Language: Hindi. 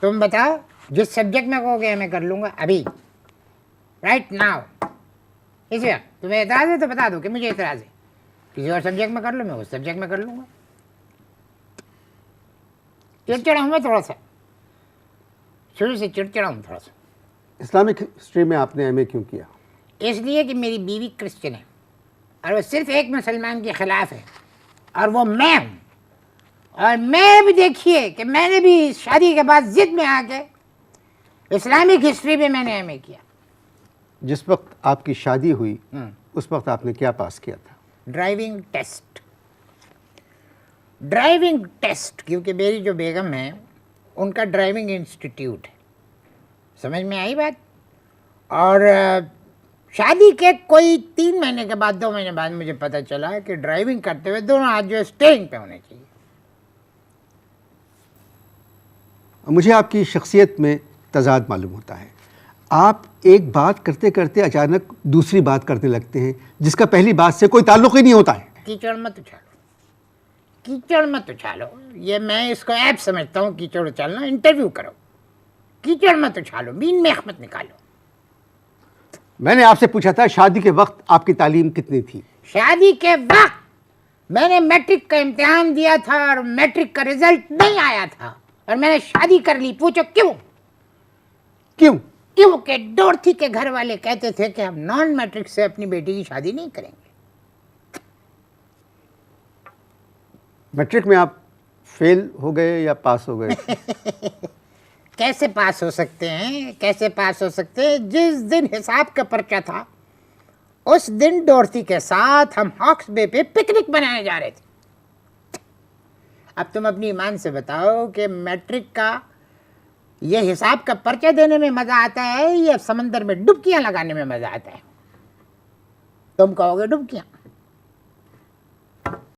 तुम बताओ, जिस सब्जेक्ट में कहोगे मैं कर लूँगा अभी, राइट नाउ। इस वक्त तुम्हें एतराज़ है तो बता दो कि मुझे एतराज़ है, किसी और सब्जेक्ट में कर लो, मैं उस सब्जेक्ट में कर लूँगा। चिड़चिड़ा हूँ मैं थोड़ा सा, शुरू से चिड़चिड़ा हूँ थोड़ा सा। इस्लामिक हिस्ट्री में आपने एमए क्यों किया? इसलिए कि मेरी बीवी क्रिश्चियन है और वो सिर्फ एक मुसलमान के ख़िलाफ़ है और वो मैं हूँ। और मैं भी देखिए कि मैंने भी शादी के बाद ज़िद में आके इस्लामिक हिस्ट्री में मैंने एमए किया। जिस वक्त आपकी शादी हुई उस वक्त आपने क्या पास किया था? Driving test. ड्राइविंग टेस्ट, क्योंकि मेरी जो बेगम है उनका ड्राइविंग इंस्टीट्यूट है, समझ में आई बात। और शादी के कोई 3 महीने के बाद, 2 महीने बाद मुझे पता चला कि ड्राइविंग करते हुए दोनों हाथ जो है स्टीयरिंग पे होने चाहिए। मुझे आपकी शख्सियत में तजाद मालूम होता है। आप एक बात करते करते अचानक दूसरी बात करने लगते हैं जिसका पहली बात से कोई ताल्लुक ही नहीं होता है। कीचड़ मत उछालो, कीचड़ मत उछालो, ये मैं इसको ऐप समझता हूँ। कीचड़ उछालना, इंटरव्यू करो, कीचड़ मत उछालो, बीन में मत निकालो। मैंने आपसे पूछा था शादी के वक्त आपकी तालीम कितनी थी? शादी के वक्त मैंने मैट्रिक का इम्तिहान दिया था और मैट्रिक का रिजल्ट नहीं आया था और मैंने शादी कर ली। पूछो क्यों? क्यों? क्योंकि डोरथी के घर वाले कहते थे कि हम नॉन मैट्रिक से अपनी बेटी की शादी नहीं करेंगे। मैट्रिक में आप फेल हो गए या पास हो गए? कैसे पास हो सकते हैं, कैसे पास हो सकते हैं? जिस दिन हिसाब का पर्चा था उस दिन डोरथी के साथ हम हॉक्स बे पे पिकनिक मनाने जा रहे थे। अब तुम अपनी ईमान से बताओ कि मैट्रिक का ये हिसाब का पर्चा देने में मज़ा आता है या समंदर में डुबकियां लगाने में मज़ा आता है? तुम कहोगे डुबकियां।